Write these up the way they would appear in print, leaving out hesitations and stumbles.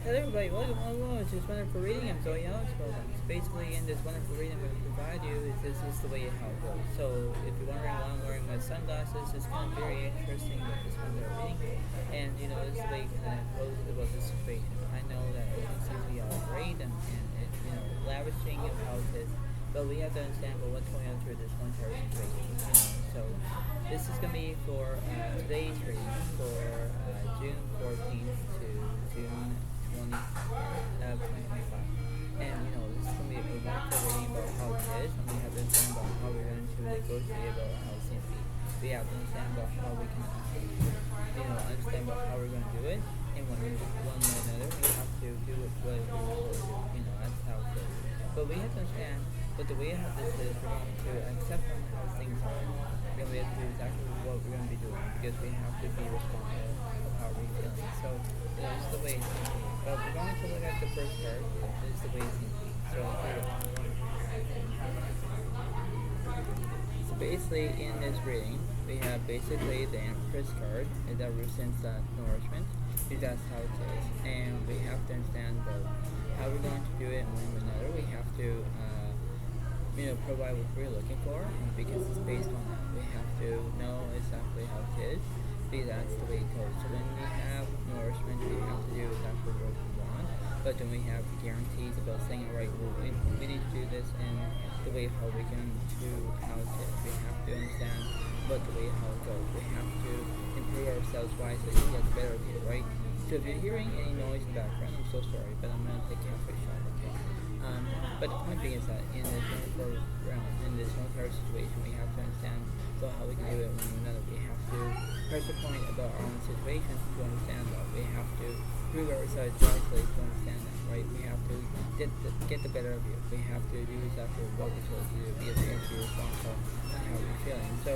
Hello everybody, welcome. It's this wonderful reading. I'm Zoe Alex. Welcome. So basically, in this wonderful reading I'm going to provide you, this is the way how it goes. So if you're wondering why I'm wearing my sunglasses, it's kind of very interesting with this one that I'm reading. And this is the way it kind of goes about this situation. I know that everything seems to be all great and lavishing and how it is. But we have to understand about what's going on through this one entire situation. So this is going to be for today's reading for June 14th to June 2025. And this is going to be a wonderful reading about how it is, and we have to understand about how we're going to negotiate about how it seems to be. We have to understand about how we can understand about how we're going to do it, and one way or another, we have to do it what we're supposed to do. That's how it is. But we have to understand, but the way how this is, we're going to accept on how things are. And we have to do exactly what we're going to be doing, because we have to be responsible of how we're feeling. So this is the way it seems to be. But we're going to look at the first card. This is the way it seems to be. So here. So basically, in this reading, we have basically the Empress card that represents nourishment. That's how it is. And we have to understand about how we're going to do it one way or another. We have to provide what we're looking for, because it's based on that. We have to know exactly how it is, because that's the way it goes. So when we have nourishment, we have to do exactly what we want, but then we have guarantees about saying, alright, well, we need to do this in the way how we can do how it is. We have to understand what the way how it goes. We have to improve ourselves wisely to get the better of it, right? So if you're hearing any noise in the background, I'm so sorry, but I'm going to take care of it shot, okay? But the point being is that in this military situation, we have to understand about how we can do it one way or another. We have to press the point about our own situation to understand that. We have to prove ourselves wisely to understand that, right? We have to get the better of you. We have to do exactly what we're supposed to do, because we have to be responsible on how we're feeling. So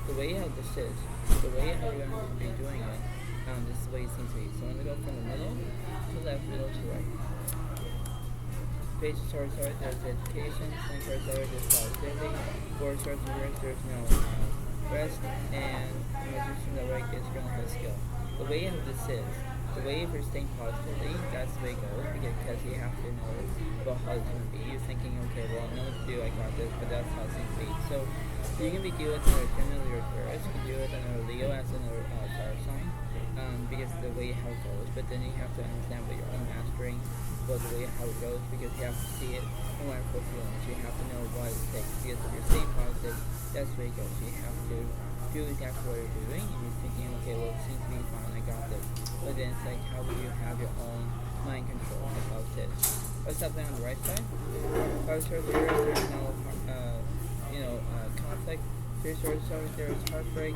the way how this is, the way how we're going to be doing it, this is the way it seems to be. So I'm going to go from the middle to left, middle to right. Page starts out, there's education, second starts out, there's positivity, fourth starts with there's no rest, and magician the right is going to have skill. The way how this is, the way if you're staying positively, that's the way it goes, because you have to know about how it's going to be. You're thinking, okay, well, I know what to do, I got this, but that's how it seems to be. So you can be dealing with another Gemini or Taurus, you can deal with another Leo as another fire sign, because the way how it goes. But then you have to understand what your own mastering, about the way how it goes, because you have to see it and learn for feelings. You have to know what it takes, because if you're staying positive, that's the way it goes. You have to do exactly what you're doing, and you're thinking, okay, well, it seems to be fine, I got this. But then it's like, how do you have your own mind control of how it is? What's happening on the right side? There's no conflict. There's heartbreak.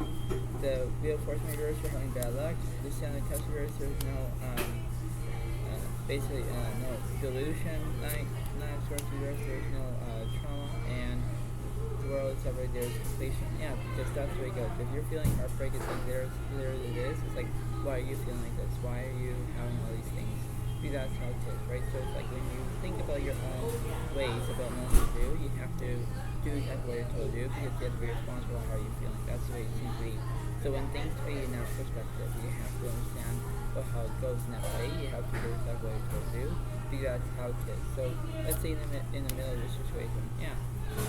The wheel of fortune reverse, you're having bad luck. This on the cusp reverse, there's no no delusion. Nine swords reverse, there's no trauma, and the world is separate, there's completion. Yeah, because that's the way it goes. If you're feeling heartbreak, it's like there it is. It's like, why are you feeling like this? Why are you having all these things? See, that's how it is, right? So it's like when you think about your own ways about knowing what to do, you have to do exactly what you're told to do, because you have to be responsible for how you're feeling. That's the way it seems to be. So when things be in that perspective, you have to understand how it goes in that way. You have to do exactly what you're told to do, because that's how it is. So let's say in the middle of this situation, yeah,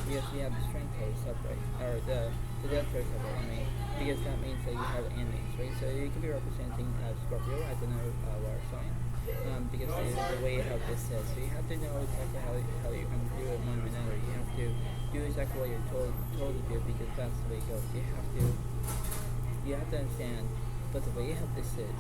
because you have the strength code separate, or the death code separate, because that means that you have enemies, right? So you can be representing Scorpio as another water sign, because the way how this is. So you have to know exactly how you're going to do it one way or another. You have to do exactly what you're told to do, because that's the way it goes. You have to understand, but the way how this is,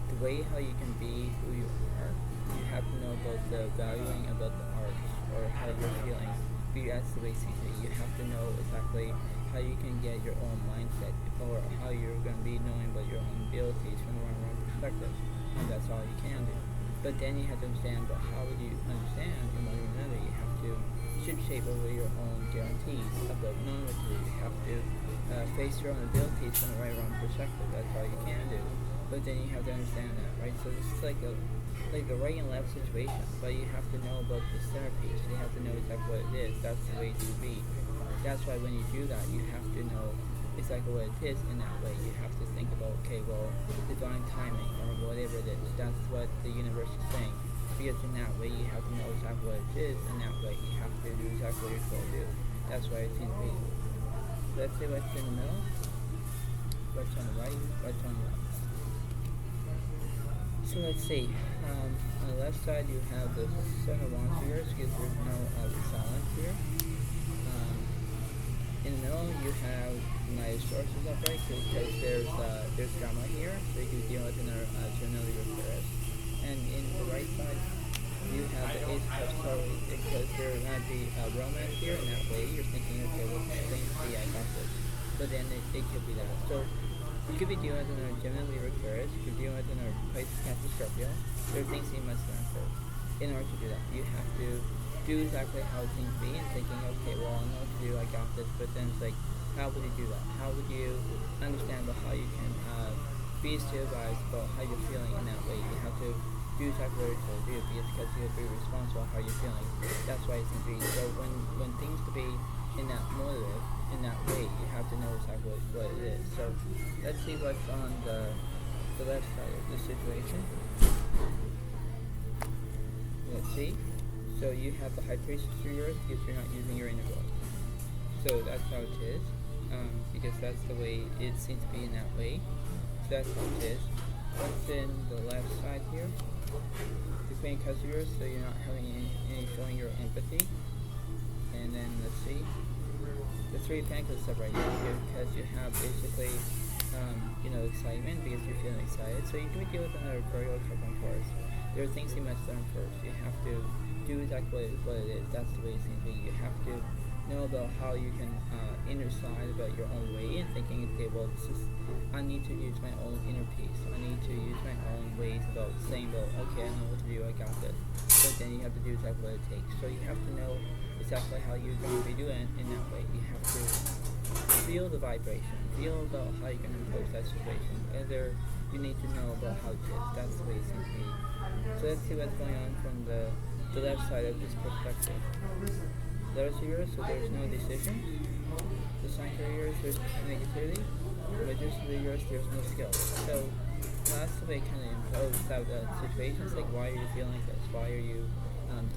the way how you can be who you are, you have to know about the valuing about the arts, or how you're feeling. That's the way it seems to be. You have to know exactly how you can get your own mindset, or how you're going to be knowing about your own abilities from the wrong perspective. And that's all you can do. But then you have to understand, but how would you understand in one way or another? You have to shape over your own guarantees about knowing what to do. You have to face your own abilities from the right or wrong perspective. That's all you can do. But then you have to understand that, right? So this is like a right and left situation, but you have to know about the centerpiece. You have to know exactly what it is. That's the way to be. That's why when you do that, you have to know exactly what it is in that way. You have to think about, okay, well, divine timing or whatever what it is. That's what the universe is saying. Because in that way you have to know exactly what it is, and that way you have to do exactly what you're supposed to do. That's why it seems to be. Let's see what's in the middle, what's on the right, what's on the left. So let's see. On the left side you have the Son of Wands here, because there's no silence here. In the middle you have nice sources upright, because there's drama here, so you can deal with another Gemini or Taurus. And in the right side you have the Ace of Cups totally, because there might be romance here, and that way you're thinking, okay, well, things be I got this. But then it could be that. So you could be dealing with another Gemini, Libra, Aquarius. You could be dealing with another Pisces, Cancer, Scorpio. There are things you must learn first. In order to do that, you have to do exactly how things be, and thinking, okay, well, I know what to do, I got this. But then it's like, how would you do that? How would you understand about how you can be stabilized about how you're feeling in that way? You have to do exactly what you're supposed to do, because you have to be responsible for how you're feeling. That's why it's important. So when things to be in that motive, in that way, you have to know exactly what it is. So let's see what's on the left side of the situation. Let's see. So you have the High Priestess for yours, because you're not using your inner world. So that's how it is, because that's the way it seems to be in that way. So that's how it is. What's in the left side here? The Queen of Cups of yours, so you're not having any showing your empathy. And then let's see. The Three of Pentacles up right here, because you have basically, excitement, because you're feeling excited. So you can deal with another Virgo, Capricorn, Taurus. There are things you must learn first. You have to do exactly what it is. That's the way it seems to be. You have to know about how you can decide about your own way, and thinking, okay, well, I need to use my own inner peace. I need to use my own ways about saying, well, okay, I know what to do, I got this. But then you have to do exactly what it takes. So you have to know exactly how you're going to be doing it in that way. You have to feel the vibration, feel about how you're going to impose that situation. Either you need to know about how it is. That's the way it seems to be. So let's see what's going on from the left side of this perspective. Those are yours, so there's no decision. The sign for yours, there's negativity. But just for yours, there's no skill. So that's the way it kind of imposes out situations, like, why are you feeling like this? Why are you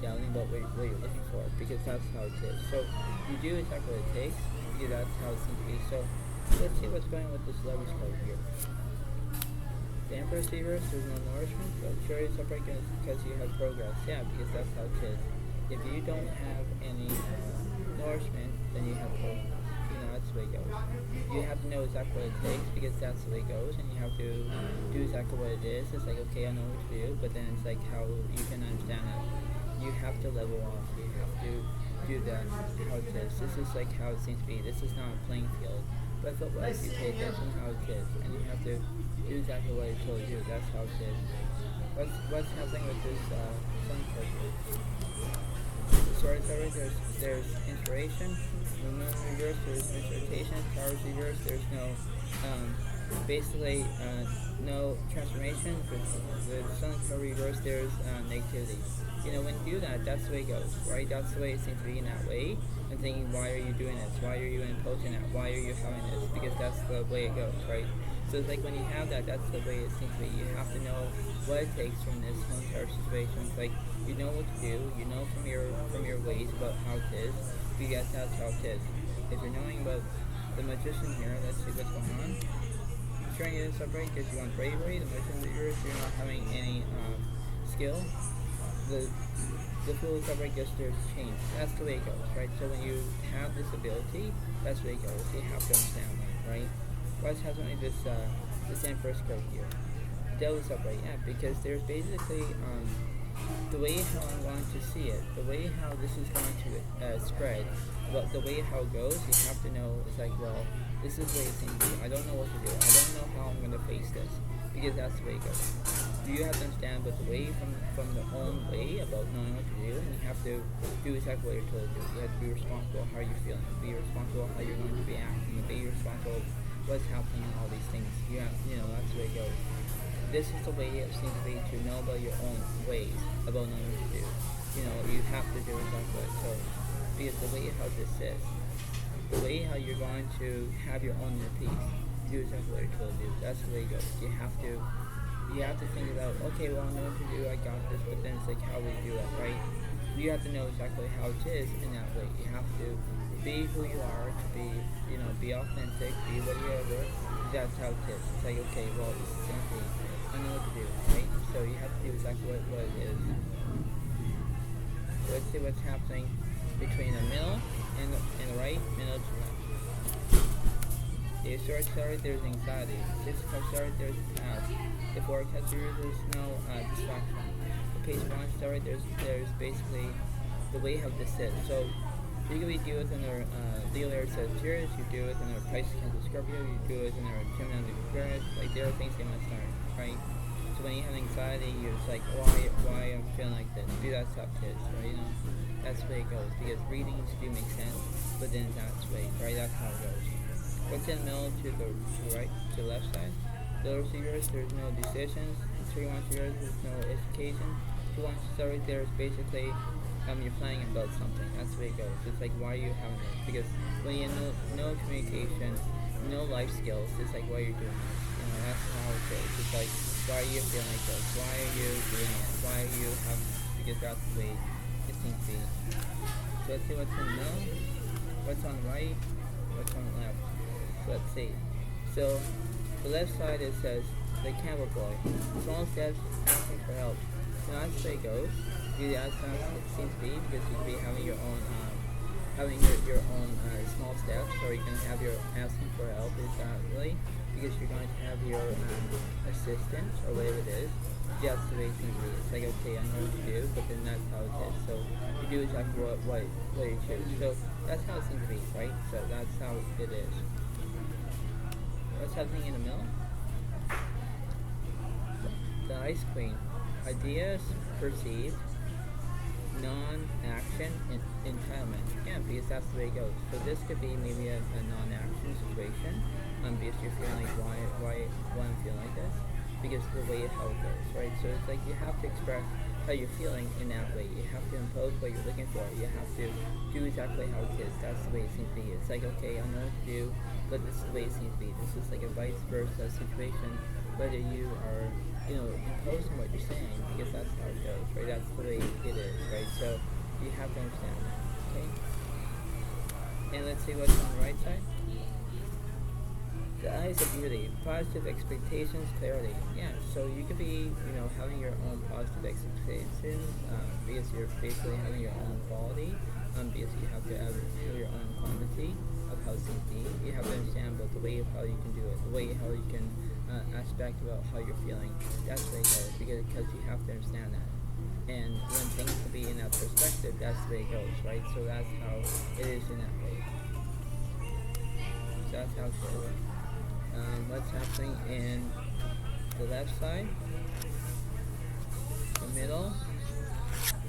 doubting about what you're looking for? Because that's how it is. So you do exactly what it takes, because that's how it seems to be. So let's see what's going on with this Lovers card here. The Emperor's reverse, there's no nourishment. The Chariot's upright because you have progress. Yeah, because that's how it is. If you don't have any nourishment, then you have progress. That's the way it goes. You have to know exactly what it takes, because that's the way it goes, and you have to do exactly what it is. It's like, okay, I know what to do, but then it's like how you can understand it. You have to level off. You have to do that how it is. This is like how it seems to be. This is not a playing field. But if it was, you pay attention to how it is, and you have to do exactly what it told you. That's how it is. What's happening with this sun card? Sorry, there's inspiration. The moon reverse, there's interpretation. Taurus reverse, there's no no transformation. The sun card reverse, there's negativity. When you do that, that's the way it goes, right? That's the way it seems to be in that way. And thinking, why are you doing this? Why are you imposing that? Why are you having this? Because that's the way it goes, right? So it's like when you have that, that's the way it seems to be. You have to know what it takes from this home tower situation. It's like, you know what to do. You know from your ways about how it is. Because that's how it is. If you're knowing about the Magician here, let's see what's going on. Trying to get this upright because you want bravery. The Magician is yours. You're not having any skill. The Fool is upright because there's change. That's the way it goes, right? So when you have this ability, that's the way it goes. You have to understand that, right? What's happening with this Empress card here? Devil is upright, yeah, because there's basically the way how I want to see it, the way how this is going to spread, but the way how it goes, you have to know, it's like, well, this is the way it seems to be. I don't know what to do. I don't know how I'm going to face this, because that's the way it goes. You have to understand, but the way from the own way about knowing what to do, and you have to do exactly what you're told to do. You have to be responsible how you're feeling, be responsible how you're going to be acting, be responsible what's happening and all these things. That's the way it goes. This is the way it seems to be, to know about your own ways, about knowing what to do. You have to do exactly what it's told. Because the way how this is, the way how you're going to have your own inner peace, do exactly what you're told to do. That's the way it goes. You you have to think about, okay, well, I know what to do, I got this, but then it's like, how we do it, right? You have to know exactly how it is in that way. You have to be who you are, to be, be authentic, be whatever. That's how it is. It's like, okay, well, this is simply, I know what to do, right? So you have to do exactly what it is. So let's see what's happening between the middle and the right, middle to left. The short started, there's anxiety. 6 o'clock started, there's past. The 4 o'clock started, there's no distraction. The page 1 started, there's basically the way how this is. So you can do it in our Leo, Aries, Sagittarius, you do it in our Pisces, Camel, Scorpio, you do it in our Gemini, Aquarius. Like there are things they must learn, right? So when you have anxiety, you're just like, why I'm feeling like this? Do that stuff, kids, right? That's the way it goes. Because readings do make sense, but then that's the way, right? That's how it goes. What's in the middle to the right, to the left side? Those yours, there's no decisions. 3 wants yours, there's no education. 2 wants sorry, there's basically you're planning about something. That's the way it goes. It's like, why are you having it? Because when you have no communication, no life skills, it's like, why are you doing it? That's how it goes. It's like, why are you feeling like this? Why are you doing it? Why are you having it? Because that's the way it seems to be. So let's see what's in the middle, what's on the right, what's on the left. So let's see. So the left side, it says the Camel boy. Small steps, asking for help. So that's the way it goes. Really, that's how it seems to be, because you could be having your own small steps, or you can have your asking for help. Is that really? Because you're going to have your assistant or whatever it is. That's the way it seems to be. It's like, okay, I know what to do, but then that's how it is. So you do exactly what you choose. So that's how it seems to be, right? So that's how it is. What's happening in the middle? The Ice Queen. Ideas perceived, non-action, entitlement. Yeah, because that's the way it goes. So this could be maybe a non-action situation, because you're feeling like, why I'm feeling like this? Because the way how it goes, right? So it's like you have to express how you're feeling in that way. You have to impose what you're looking for. You have to do exactly how it is. That's the way it seems to be. It's like, okay, I know what to do, but this is the way it seems to be. This is like a vice versa situation, whether you are imposing what you're saying, because that's how it goes, right? That's the way it is, right? So you have to understand that, okay? And let's see what's on the right side. The eyes of beauty, positive expectations, clarity. Yeah, so you could be, having your own positive expectations, because you're basically having your own quality, because you have to have your own quantity of how it seems to be. You have to understand about the way of how you can do it, the way how you can aspect about how you're feeling. That's the way it goes, because you have to understand that. And when things can be in that perspective, that's the way it goes, right? So that's how it is in that way. So that's how it goes. What's happening in the left side, the middle,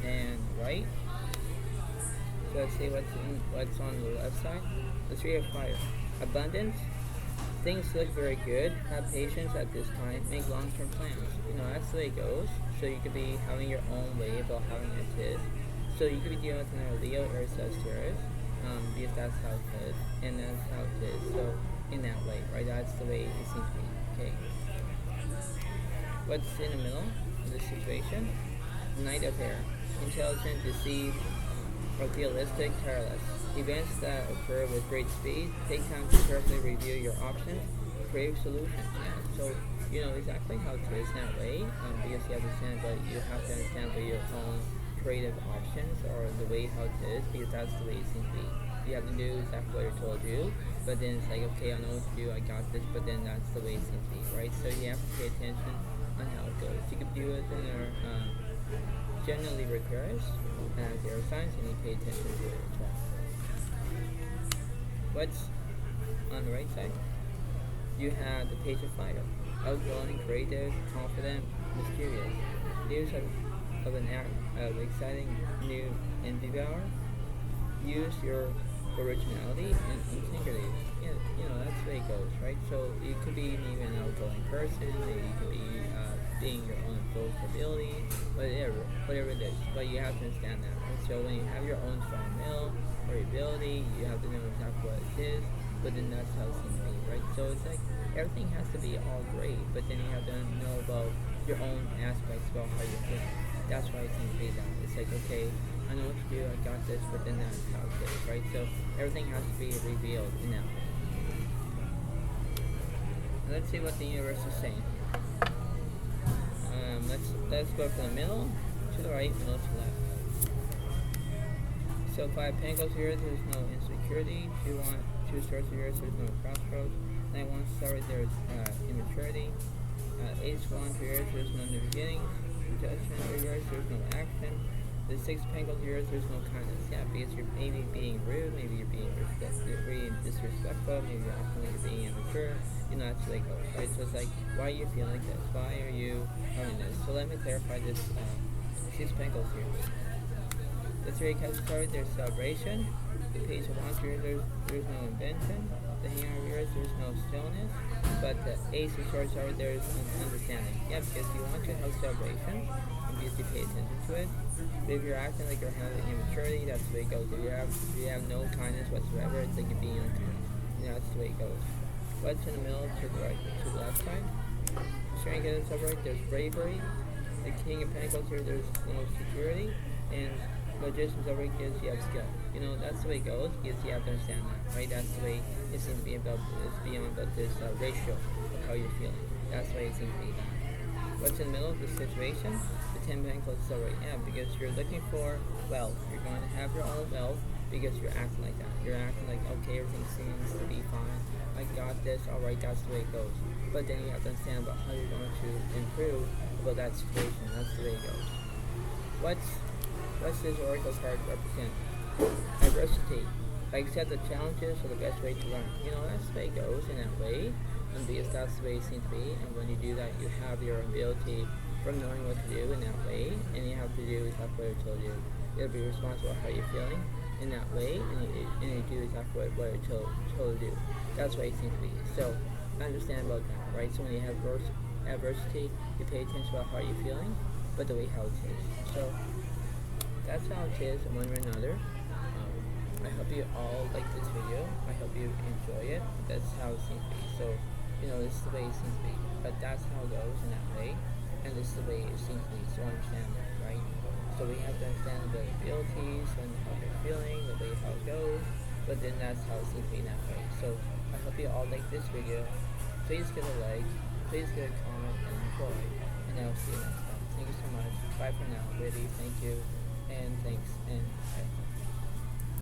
and right. So let's see what's on the left side. The 3 of Fire. Abundance. Things look very good. Have patience at this time. Make long-term plans. That's the way it goes. So you could be having your own way about having it is. So you could be dealing with another Leo or Sagittarius, because that's how it is, and that's how it is. So in that way, right? That's the way it seems to be. Okay. What's in the middle of the situation? Knight of Air. Intelligent, deceived, idealistic, tireless. Events that occur with great speed. Take time to carefully review your options. Create solutions. Yeah. So you know exactly how it is in that way, because you understand, but you have to understand what your own creative options or the way how it is, because that's the way it seems to be. You have to do exactly what you're told to do, but then it's like, okay, I know what to do, I got this, but then that's the way it seems to be, right? So you have to pay attention on how it goes. You can do it in our generally Aquarius as air signs, and you pay attention to it as well. What's on the right side? You have the Page of Fire. Outgoing, creative, confident, mysterious. News of an exciting new endeavor. Use your originality and integrity. Yeah, that's the way it goes, right? So you could be even an outgoing person, or you could be being your own full ability, whatever it is. But you have to understand that. Right? So when you have your own strong will or ability, you have to know exactly what it is. But then that's how it seems to be, right? So it's like everything has to be all great, but then you have to know about your own aspects about how you feel. That's why it seems to be that. It's like, okay, I know what to do, I got this, but then that's how it is, right? So everything has to be revealed in that way. Let's see what the universe is saying here. Let's go from the middle to the right, middle to left. So 5 Pentacles here, there's no insecurity. 2 Swords here, there's no crossroads. 9 Wands here, there's immaturity. 8 Wands here, there's no new beginnings. Judgment here, there's no action. The 6 Pentacles here, there's no kindness. Yeah, because you're maybe being rude, maybe you're being disrespectful, maybe you're acting like you're being immature. You know, that's the way it goes, right? So it's like, why are you feeling like this? Why are you having this? So let me clarify this 6 Pentacles here. The 3 Cups card, there's celebration. The Page of Wands here, there's no invention. The Hangman here, there's no stillness. But the Ace of Swords card, there's understanding. Yeah, because you want to have celebration, and because you pay attention to it. But if you're acting like you're having immaturity, that's the way it goes. If you have no kindness whatsoever, it's like you're being unkind. You know, that's the way it goes. What's in the middle to the right, to the left side? Strength and right, there's bravery. The King of Pentacles here, there's no security. And Magicians over here, you have skill. You know, that's the way it goes, because you have to understand that, right? That's the way it seems to be about, it's beyond about this ratio of how you're feeling. That's the way it seems to be. What's in the middle of the situation? The 10 Pentacles is over here, because you're looking for wealth. You're going to have your own wealth, because you're acting like that. You're acting like, okay, everything seems to be fine. I got this, alright, that's the way it goes. But then you have to understand about how you're going to improve about that situation. That's the way it goes. What's this oracle card represent? Adversity. Like I said, the challenges are the best way to learn. You know, that's the way it goes in that way. And because that's the way it seems to be. And when you do that, you have your ability from knowing what to do in that way. And you have to do exactly what I told you. You'll be responsible for how you're feeling in that way. And you do exactly what I told you to do. That's the way it seems to be. So, understand about that, right? So when you have adversity, you pay attention about how you're feeling, but the way how it is. So, that's how it is one way or another. I hope you all like this video. I hope you enjoy it. That's how it seems to be. So, you know, this is the way it seems to be. But that's how it goes in that way. And this is the way it seems to be. So understand that, right? So we have to understand the abilities and how they're feeling, the way how it goes. But then that's how it seems to be in that way. So I hope you all like this video. Please give a like. Please give a comment and enjoy. And I'll see you next time. Thank you so much. Bye for now. Really, thank you. And thanks. And bye.